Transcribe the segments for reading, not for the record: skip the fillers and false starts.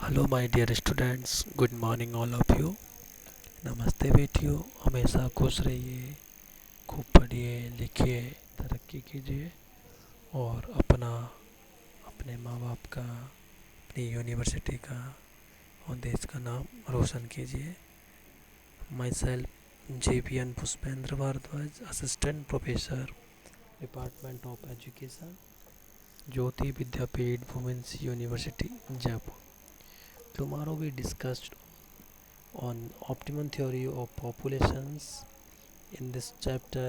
Hello my dear students, good morning all of you. नमस्ते बेटियों, हमेशा खुश रहिए, खूब पढ़िए लिखिए, तरक्की कीजिए और अपने माँ बाप का, अपनी यूनिवर्सिटी का और देश का नाम रोशन कीजिए। Myself JPN Pushpendra Bhardwaj, assistant professor, department of education, Jyoti Vidyapeeth women's university Jaipur. Tomorrow we discussed on optimum theory of populations. In this chapter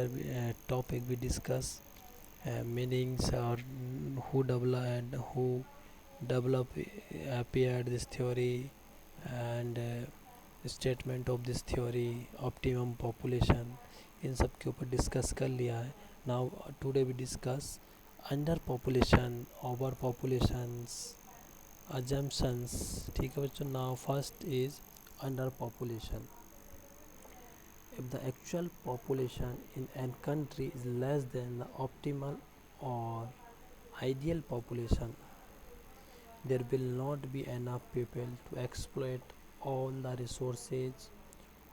topic we discuss meanings or who develop appeared this theory and statement of this theory, optimum population, इन सब के ऊपर discuss कर लिया है। Now today we discuss under population, over populations, assumptions। ठीक है बच्चों। Now first is under population. If the actual population in a country is less than the optimal or ideal population, there will not be enough people to exploit all the resources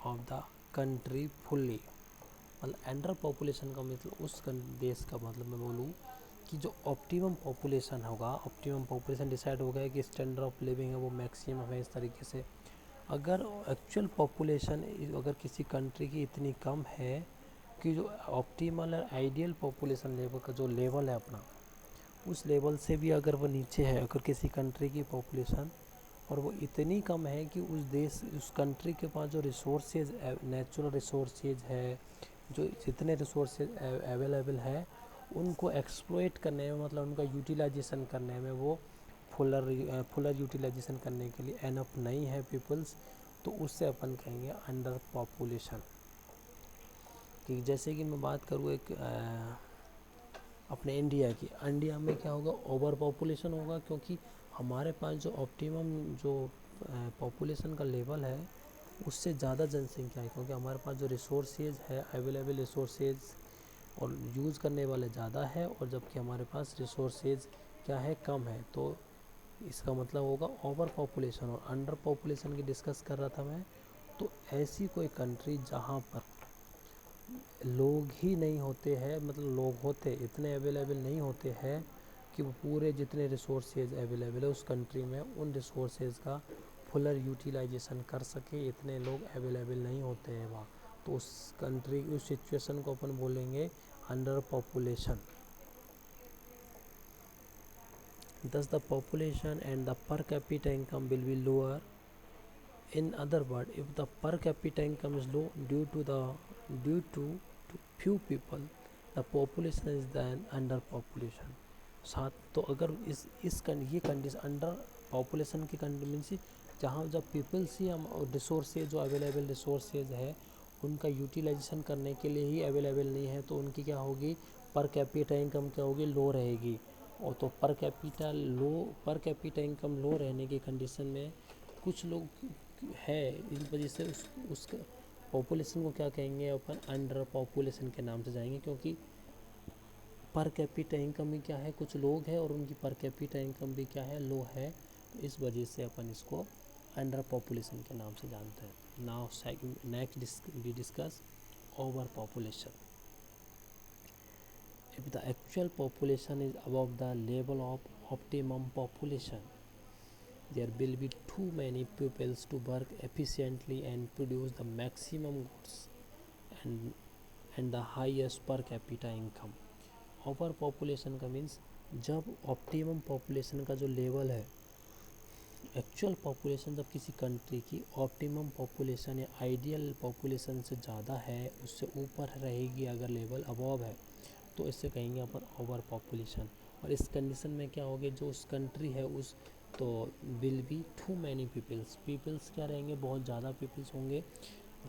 of the country fully। मतलब under population का मतलब उस देश का, मतलब मैं बोलूँ कि जो ऑप्टिमम पॉपुलेशन होगा, ऑप्टिमम पॉपुलेशन डिसाइड हो गया कि स्टैंडर्ड ऑफ लिविंग है वो मैक्सिमम है, इस तरीके से। अगर एक्चुअल पॉपुलेशन अगर किसी कंट्री की इतनी कम है कि जो ऑप्टिमल और आइडियल पॉपुलेशन लेवल का जो लेवल है अपना, उस लेवल से भी अगर वो नीचे है, अगर किसी कंट्री की पॉपुलेशन और वो इतनी कम है कि उस कंट्री के पास जो रिसोर्सेज, नेचुरल रिसोर्सेज है, जो जितने रिसोर्सेज अवेलेबल है उनको एक्सप्लॉइट करने में, मतलब उनका यूटिलाइजेशन करने में, वो फुलर यूटिलाइजेशन करने के लिए एनफ नहीं है पीपल्स, तो उससे अपन कहेंगे अंडर पॉपुलेशन। कि जैसे कि मैं बात करूँ एक अपने इंडिया की, इंडिया में क्या होगा, ओवर पॉपुलेशन होगा, क्योंकि हमारे पास जो ऑप्टिमम जो पॉपुलेशन का लेवल है उससे ज़्यादा जनसंख्या है, क्योंकि हमारे पास जो रिसोर्सेज है, अवेलेबल रिसोर्सेज और यूज़ करने वाले ज़्यादा है, और जबकि हमारे पास रिसोर्सेज क्या है, कम है। तो इसका मतलब होगा ओवर पॉपुलेशन। और अंडर पॉपुलेशन की डिस्कस कर रहा था मैं, तो ऐसी कोई कंट्री जहाँ पर लोग ही नहीं होते हैं, मतलब लोग होते इतने अवेलेबल नहीं होते हैं कि वो पूरे जितने रिसोर्सेज अवेलेबल है उस कंट्री में उन रिसोर्सेज का फुलर यूटिलाइजेशन कर सके, इतने लोग अवेलेबल नहीं होते हैं वहाँ। तो उस कंट्री, उस सिचुएशन को अपन बोलेंगे under population. Thus the population and the per capita income will be lower. In other words, if the per capita income is low due to few people, the population is then under population। साथ तो अगर ये condition under population की condition, जहाँ जब peoples ही हम resources, जो available resources है उनका यूटिलाइजेशन करने के लिए ही अवेलेबल नहीं है, तो उनकी क्या होगी, पर कैपिटा इनकम क्या होगी, लो रहेगी। और तो पर कैपिटा इनकम लो रहने की कंडीशन में कुछ लोग है, इस वजह से उस पॉपुलेशन को क्या कहेंगे अपन, अंडर पॉपुलेशन के नाम से जाएंगे, क्योंकि पर कैपिटा इनकम भी क्या है, कुछ लोग हैं और उनकी पर कैपिटा इनकम भी क्या है, लो है। तो इस वजह से अपन इसको अंडर पॉपुलेशन के नाम से जानते हैं। Now next we discuss over population. If the actual population is above the level of optimum population, there will be too many pupils to work efficiently and produce the maximum goods and the highest per capita income। Over population का means जब optimum population का जो level है, actual population जब किसी country की optimum population या ideal population से ज़्यादा है, उससे ऊपर रहेगी, अगर लेवल अबव है, तो इससे कहेंगे अपन ओवर पॉपुलेशन। और इस कंडीशन में क्या होगी, जो उस कंट्री है उस, तो will be too many peoples क्या रहेंगे, बहुत ज़्यादा पीपल्स होंगे,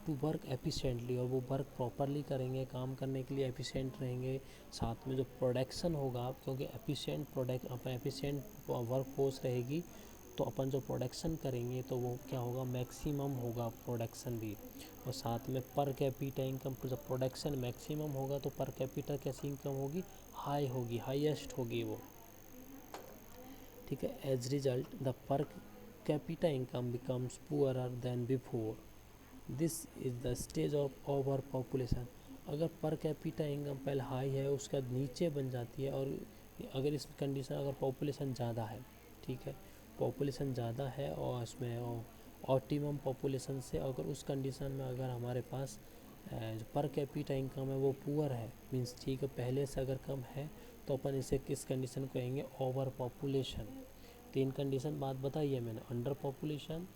टू वर्क एफिशिएंटली, और वो वर्क प्रॉपरली करेंगे, काम करने के लिए एफिशिएंट रहेंगे। साथ में जो प्रोडक्शन होगा, क्योंकि एफिशिएंट वर्क फोर्स रहेगी, तो अपन जो प्रोडक्शन करेंगे तो वो क्या होगा, मैक्सिमम होगा प्रोडक्शन भी। और साथ में पर कैपिटा इनकम, जब प्रोडक्शन मैक्सिमम होगा तो पर कैपिटा कैसी इनकम होगी, हाई होगी, हाईएस्ट होगी वो। ठीक है। As result the capita income becomes poorer than before. This is the stage of over population. अगर पर कैपिटा इनकम पहले हाई है उसके बाद नीचे बन जाती है, और अगर इस कंडीशन अगर पॉपुलेशन ज़्यादा है, ठीक है, पॉपुलेशन ज़्यादा है और इसमें ऑप्टिमम पॉपुलेशन से अगर उस कंडीशन में अगर हमारे पास जो पर कैपिटा इनकम है वो पुअर है, मीन्स ठीक है, पहले से अगर कम है तो अपन इसे किस कंडीशन को कहेंगे, ओवर पॉपुलेशन। तीन कंडीशन बात बताई है मैंने, अंडर पॉपुलेशन,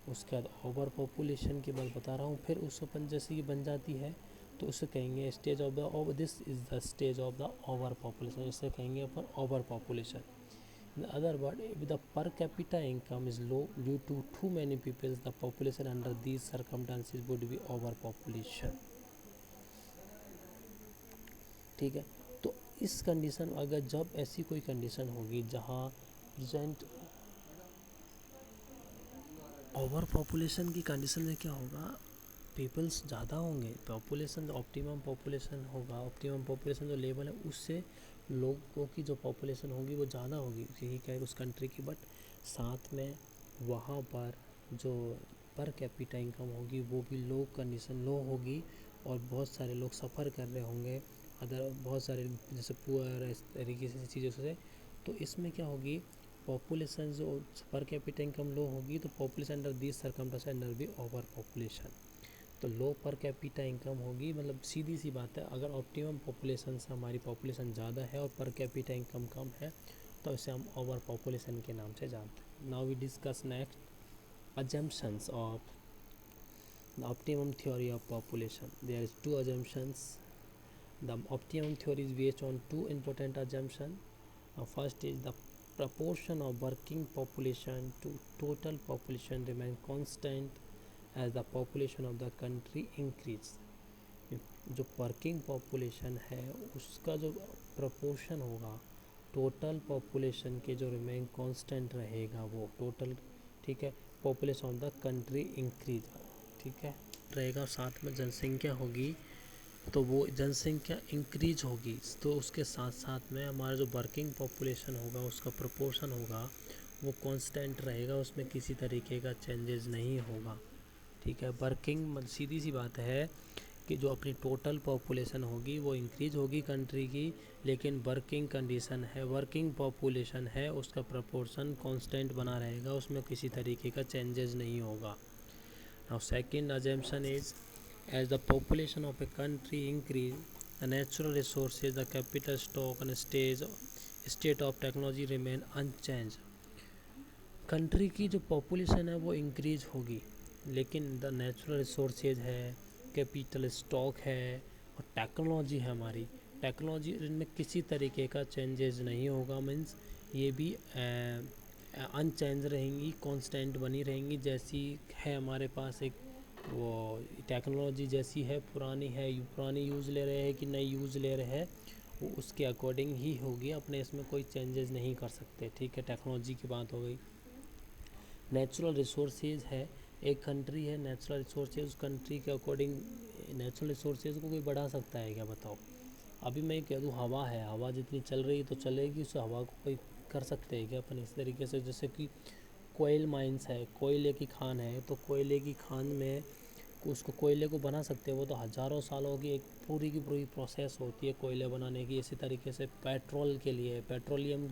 उसके बाद ओवर पॉपुलेशन की बात बता रहा हूँ, फिर उस अपन जैसे ये बन जाती है तो उसे कहेंगे stage of the this is the stage of the over population, इसे कहेंगे अपन over population. In other word, if the per capita income is low due to too many people, the population under these circumstances would be overpopulation। ठीक है, तो इस condition अगर जब ऐसी कोई कंडीशन होगी जहाँ प्रेजेंट ओवर पॉपुलेशन की कंडीशन में क्या होगा, पीपल्स ज़्यादा होंगे, पॉपुलेशन ऑप्टिमम पॉपुलेशन होगा, ऑप्टिमम पॉपुलेशन जो लेवल है उससे लोगों की जो पॉपुलेशन होगी वो ज़्यादा होगी, ठीक है, उस कंट्री की, बट साथ में वहाँ पर जो पर कैपिटा इनकम होगी वो भी लो कंडीशन लो होगी, और बहुत सारे लोग सफ़र कर रहे होंगे, अदर बहुत सारे जैसे पुअर इस तरीके से चीज़ों से। तो इसमें क्या होगी, पॉपुलेशन जो पर कैपिटा इनकम लो होगी तो population under this circumstances under भी ओवर पॉपुलेशन। तो लो पर कैपिटा इनकम होगी, मतलब सीधी सी बात है, अगर ऑप्टिमम पॉपुलेशन से हमारी पॉपुलेशन ज़्यादा है और पर कैपिटा इनकम कम है तो इसे हम ओवर पॉपुलेशन के नाम से जानते हैं। Now we discuss next assumptions of the optimum theory of population. There is two assumptions. The optimum theory is based on two important assumptions. First is the proportion of working population to total population remain constant as the population of the country increase। जो working population है उसका जो proportion होगा total population के जो remain constant रहेगा वो total, ठीक है, population of the country increase, ठीक है, रहेगा, साथ में जनसंख्या होगी तो वो जनसंख्या इंक्रीज होगी, तो उसके साथ साथ में हमारा जो वर्किंग पॉपुलेशन होगा उसका प्रपोर्शन होगा वो कांस्टेंट रहेगा, उसमें किसी तरीके का चेंजेस नहीं होगा, ठीक है। वर्किंग सीधी सी बात है कि जो अपनी टोटल पॉपुलेशन होगी वो इंक्रीज होगी कंट्री की, लेकिन वर्किंग कंडीशन है, वर्किंग पॉपुलेशन है, उसका प्रपोर्शन कांस्टेंट बना रहेगा, उसमें किसी तरीके का चेंजेस नहीं होगा। Now second assumption is as the population of a country increase, the natural resources, the capital stock and state of technology remain unchanged। Country की जो पॉपुलेशन है वो इंक्रीज होगी, लेकिन द नेचुरल रिसोर्सेज है, कैपिटल स्टॉक है और technology है, हमारी टेक्नोलॉजी, इनमें किसी तरीके का चेंजेस नहीं होगा, मीन्स ये भी अनचेंज रहेंगी, कांस्टेंट बनी रहेंगी, जैसी है हमारे पास एक वो टेक्नोलॉजी जैसी है, पुरानी है, पुरानी यूज़ ले रहे हैं कि नई यूज़ ले रहे हैं, वो उसके अकॉर्डिंग ही होगी, अपने इसमें कोई चेंजेस नहीं कर सकते, ठीक है, टेक्नोलॉजी की बात हो गई। नेचुरल रिसोर्सेज है, एक कंट्री है, नेचुरल रिसोर्सेज, उस कंट्री के अकॉर्डिंग नेचुरल रिसोर्सेज को कोई बढ़ा सकता है क्या, बताओ। अभी मैं कह दूँ हवा है, हवा जितनी चल रही है तो चलेगी, उस हवा को कोई कर सकते हैं क्या अपन, इस तरीके से, जैसे कि कोयल माइंस है, कोयले की खान है, तो कोयले की खान में उसको कोयले को बना सकते हैं, वो तो हज़ारों सालों की एक पूरी की पूरी प्रोसेस होती है कोयले बनाने की। इसी तरीके से पेट्रोल के लिए, पेट्रोलियम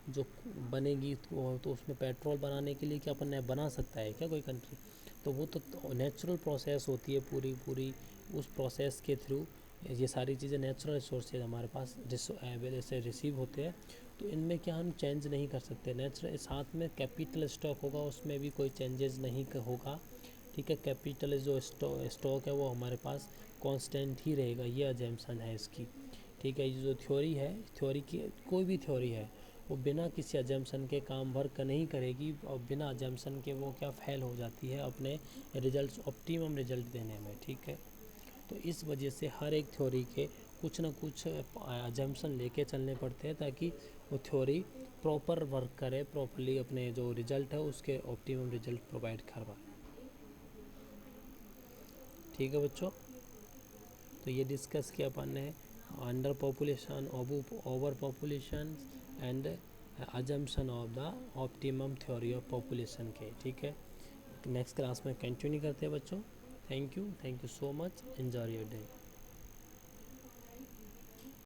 जो बनेगी तो उसमें पेट्रोल बनाने के लिए क्या अपन बना सकता है क्या कोई कंट्री, तो वो तो नेचुरल प्रोसेस होती है पूरी पूरी, उस प्रोसेस के थ्रू ये सारी चीज़ें नेचुरल रिसोर्सेज हमारे पास से रिसीव होते हैं, तो इनमें क्या हम चेंज नहीं कर सकते। नेचुरल साथ में कैपिटल स्टॉक होगा, उसमें भी कोई चेंजेस नहीं होगा, ठीक है, कैपिटल जो स्टॉक है वो हमारे पास कांस्टेंट ही रहेगा, ये अजम्पशन है इसकी, ठीक है। ये जो थ्योरी है, थ्योरी की कोई भी थ्योरी है वो बिना किसी अजम्पशन के काम वर्क नहीं करेगी, और बिना अजम्पशन के वो क्या फेल हो जाती है अपने रिजल्ट, ऑप्टिमम रिजल्ट देने में, ठीक है। तो इस वजह से हर एक थ्योरी के कुछ ना कुछ अजम्पशन लेके चलने पड़ते हैं ताकि वो थ्योरी प्रॉपर वर्क करे, प्रॉपरली अपने जो रिजल्ट है उसके ऑप्टिमम रिजल्ट प्रोवाइड करवाए, ठीक है बच्चों। तो ये डिस्कस किया अपन ने under population, over population and assumption of the optimum theory of population के। ठीक है, नेक्स्ट क्लास में कंटिन्यू करते हैं बच्चों। Thank you so much, enjoy your day.